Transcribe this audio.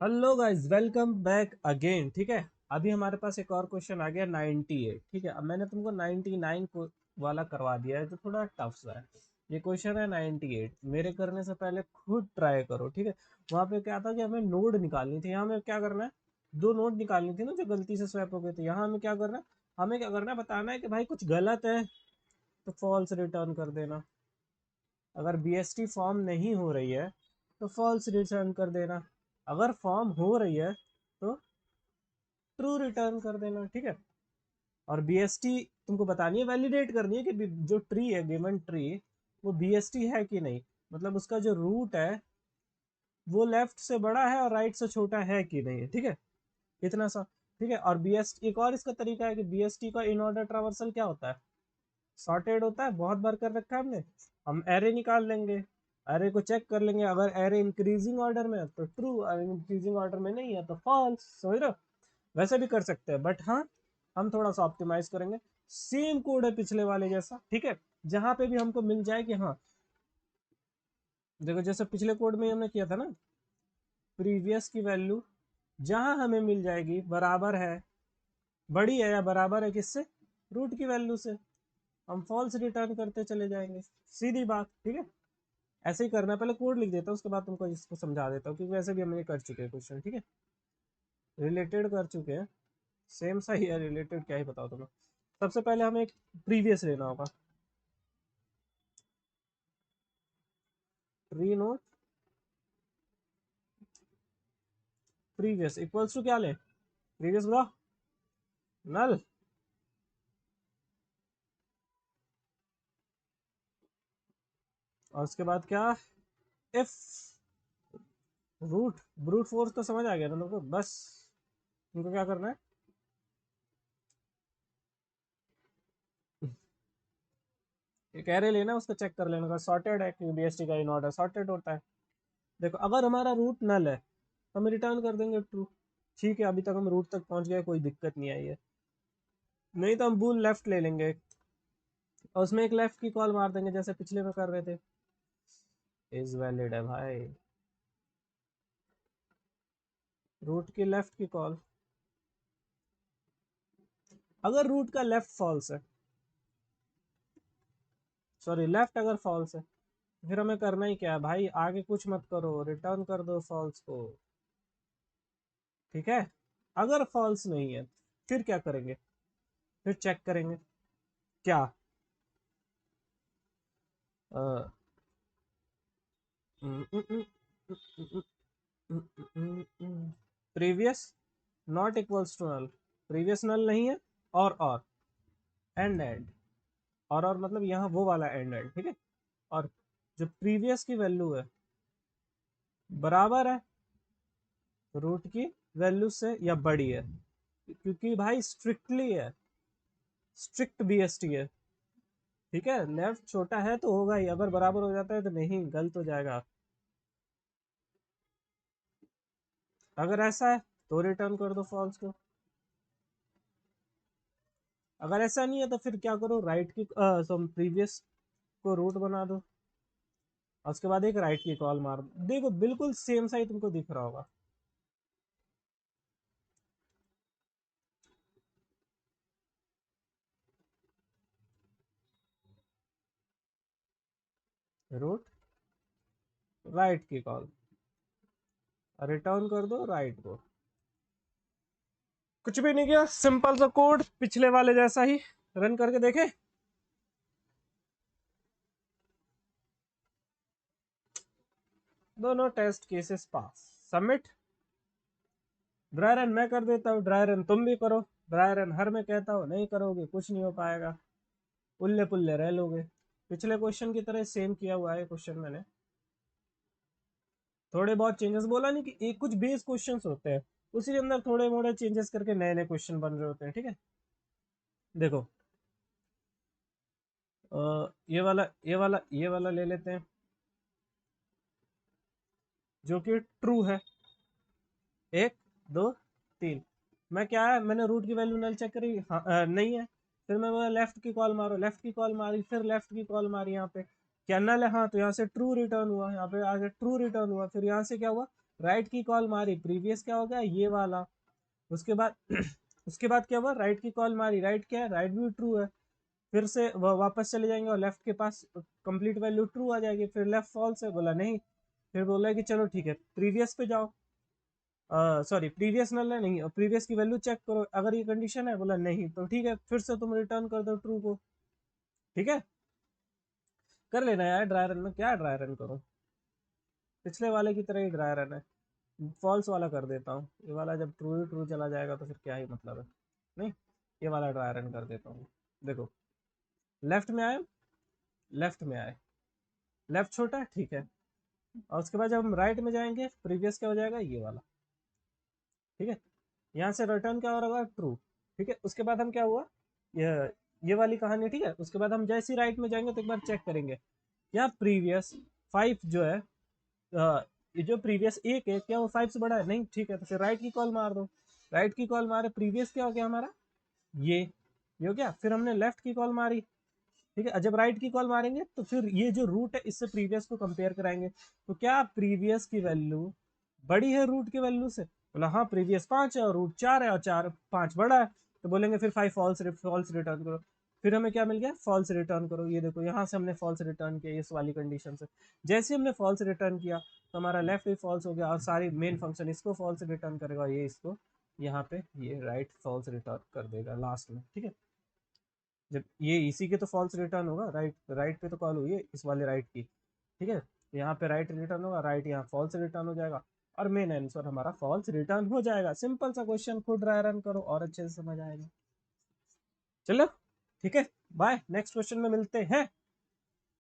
Hello guys, welcome back again. ठीक है, अभी हमारे पास एक और क्वेश्चन आ गया 98। ठीक है, अब मैंने तुमको 99 को वाला करवा दिया है जो थोड़ा टफ सा है। ये क्वेश्चन है 98। मेरे करने से पहले खुद ट्राई करो। ठीक है, वहाँ पे क्या था कि हमें नोड निकालनी थी। यहाँ हमें क्या करना है, दो नोड निकालनी थी ना जो गलती से स्वैप हो गए थे। यहाँ हमें क्या करना है, बताना है कि भाई कुछ गलत है तो फॉल्स रिटर्न कर देना। अगर BST फॉर्म नहीं हो रही है तो फॉल्स रिटर्न कर देना। अगर फॉर्म हो रही है तो ट्रू रिटर्न कर देना। ठीक है, और BST तुमको बतानी है, वैलिडेट करनी है कि जो ट्री है, गिवन ट्री, वो BST है कि नहीं। मतलब उसका जो रूट है वो लेफ्ट से बड़ा है और राइट से छोटा है कि नहीं। ठीक है, इतना सा। ठीक है, और BST एक और इसका तरीका है कि BST का इन ऑर्डर ट्रावर्सल क्या होता है, सॉर्टेड होता है। बहुत बार कर रखा है हमने। हम एरे निकाल लेंगे, एरे को चेक कर लेंगे, अगर एरे इंक्रीजिंग ऑर्डर में है तो ट्रू, और इंक्रीजिंग ऑर्डर में नहीं है तो फॉल्स। समझ रहे हो, वैसे भी कर सकते हैं, बट हाँ, हम थोड़ा सा ऑप्टिमाइज करेंगे। सेम कोड है पिछले वाले जैसा। ठीक है, जहां पे भी हमको मिल जाए कि हाँ, देखो जैसे पिछले कोड में हमने किया था ना, प्रीवियस की वैल्यू जहां हमें मिल जाएगी बराबर है, बड़ी है या बराबर है किससे, रूट की वैल्यू से, हम फॉल्स रिटर्न करते चले जाएंगे। सीधी बात। ठीक है, ऐसे ही करना है। पहले कोड लिख देता हूँ, उसके बाद तुमको इसको समझा देता हूँ, क्योंकि वैसे भी हमने कर चुके हैं क्वेश्चन। ठीक है, रिलेटेड कर चुके हैं, सेम सा ही है। रिलेटेड क्या ही बताओ तुम्हें। सबसे पहले हमें एक प्रीवियस लेना होगा। Tree node previous equals to क्या ले, प्रीवियस बताओ, नल। और उसके बाद क्या, इफ रूट, ब्रूट फोर्स तो समझ आ गया ना तुमको। बस तुमको क्या करना है, एक एरे लेना, उसको चेक कर लेना, सॉर्टेड है कि BST का इन ऑर्डर सॉर्टेड होता है। देखो अगर हमारा रूट नल है तो हम रिटर्न कर देंगे ट्रू। ठीक है, अभी तक हम रूट तक पहुंच गए, कोई दिक्कत नहीं आई है। नहीं तो हम बूल लेफ्ट ले लेंगे और उसमें एक लेफ्ट की कॉल मार देंगे जैसे पिछले में कर रहे थे। इज वैलिड है भाई, रूट की लेफ्ट की कॉल। अगर रूट का लेफ्ट फॉल्स है, सॉरी लेफ्ट अगर फॉल्स है, फिर हमें करना ही क्या है भाई, आगे कुछ मत करो, रिटर्न कर दो फॉल्स को। ठीक है, अगर फॉल्स नहीं है फिर क्या करेंगे, फिर चेक करेंगे क्या, previous not equals to null, previous null नहीं है, और एंड और मतलब यहाँ वो वाला एंड। ठीक है, और जो प्रीवियस की वैल्यू है बराबर है रूट की वैल्यू से या बड़ी है, क्योंकि भाई स्ट्रिक्टली है, स्ट्रिक्ट BST है। ठीक है, लेफ्ट छोटा है तो होगा ही, अगर बराबर हो जाता है तो नहीं, गलत हो जाएगा। अगर ऐसा है तो रिटर्न कर दो फॉल्स को। अगर ऐसा नहीं है तो फिर क्या करो, राइट की प्रीवियस को रूट बना दो और उसके बाद एक राइट की कॉल मार दो। देखो बिल्कुल सेम सा ही तुमको दिख रहा होगा। रूट राइट की कॉल, रिटर्न कर दो राइट को। कुछ भी नहीं किया, सिंपल सा कोड पिछले वाले जैसा ही। रन करके देखे, दोनों test cases pass. Submit. Dry run मैं कर देता हूँ, ड्राई रन तुम भी करो। ड्राई रन हर मैं कहता हूँ, नहीं करोगे कुछ नहीं हो पाएगा, उल्ले पुल्ले रह लोगे। पिछले क्वेश्चन की तरह सेम किया हुआ है क्वेश्चन मैंने, थोड़े बहुत चेंजेस बोला नहीं कि एक कुछ बेस क्वेश्चंस होते हैं, उसी के अंदर थोड़े मोड़े चेंजेस करके नए नए क्वेश्चन बन रहे होते हैं। ठीक है, देखो ये वाला ले लेते हैं जो कि ट्रू है। एक, दो, तीन। मैं क्या है, मैंने रूट की वैल्यू नल चेक करी, हाँ, नहीं है। फिर मैं लेफ्ट की कॉल मारो, लेफ्ट की कॉल मारी, फिर लेफ्ट की कॉल मारी, यहाँ पे क्या नल है, हाँ, तो यहाँ से ट्रू रिटर्न हुआ, यहाँ पे आगे ट्रू रिटर्न हुआ, फिर यहाँ से क्या हुआ, राइट की कॉल मारी, प्रीवियस क्या हो गया ये वाला। उसके बाद उसके बाद क्या हुआ, राइट की कॉल मारी, राइट क्या है, राइट भी ट्रू है। फिर से वापस चले जाएंगे और लेफ्ट के पास कंप्लीट वैल्यू ट्रू आ जाएगी, फिर लेफ्ट फॉल्स है, बोला नहीं। फिर बोला कि चलो ठीक है प्रीवियस पे जाओ, सॉरी प्रीवियस नल है नहीं, प्रीवियस की वैल्यू चेक करो, अगर ये कंडीशन है, बोला नहीं, तो ठीक है फिर से तुम रिटर्न कर दो ट्रू को। ठीक है, कर लेना यार ड्राई रन में, क्या ड्राई रन करूँ, पिछले वाले की तरह ही ड्राई रन है। फॉल्स वाला कर देता हूँ, ये वाला जब ट्रू ही ट्रू चला जाएगा तो फिर क्या ही मतलब है। नहीं, ये वाला ड्राई रन कर देता हूँ। देखो लेफ्ट में आए, लेफ्ट में आए, लेफ्ट छोटा है ठीक है, और उसके बाद जब हम राइट में जाएंगे प्रीवियस क्या हो जाएगा ये वाला। ठीक है, यहाँ से रिटर्न क्या हो रहा है ट्रू। ठीक है, उसके बाद हम क्या हुआ, ये ये वाली कहानी। ठीक है, उसके बाद हम जैसे ही राइट में जाएंगे तो एक बार चेक करेंगे क्या प्रीवियस 5 जो है, ये जो प्रीवियस एक है क्या वो 5 से बड़ा है, नहीं ठीक है, तो फिर राइट की कॉल मार दो। राइट की कॉल मारे, प्रीवियस क्या हो गया हमारा ये हो गया, फिर हमने लेफ्ट की कॉल मारी। ठीक है, जब राइट की कॉल मारेंगे तो फिर ये जो रूट है इससे प्रीवियस को कंपेयर कराएंगे, तो क्या प्रीवियस की वैल्यू बड़ी है रूट की वैल्यू से, बोला हाँ प्रीवियस 5 है और रूट 4 है और 5 बड़ा है, तो बोलेंगे फिर 5 फॉल्स फॉल्स रिटर्न करो। फिर हमें क्या मिल गया, फॉल्स रिटर्न करो। ये देखो यहाँ से हमने फॉल्स रिटर्न किया इस वाली कंडीशन से, जैसे हमने फॉल्स रिटर्न किया तो हमारा लेफ्ट भी फॉल्स हो गया और सारी मेन फंक्शन इसको फॉल्स रिटर्न करेगा, ये इसको यहाँ पे ये राइट फॉल्स रिटर्न कर देगा लास्ट में। ठीक है, जब ये इसी के तो फॉल्स रिटर्न होगा, राइट राइट पे तो कॉल हुई है इस वाले राइट की। ठीक है, यहाँ पे राइट रिटर्न होगा, राइट यहाँ फॉल्स रिटर्न हो जाएगा और मेन आंसर हमारा फॉल्स रिटर्न हो जाएगा। सिंपल सा क्वेश्चन, खुद ड्राई रन करो और अच्छे से समझ आएगा। चलो ठीक है, बाय, नेक्स्ट क्वेश्चन में मिलते हैं।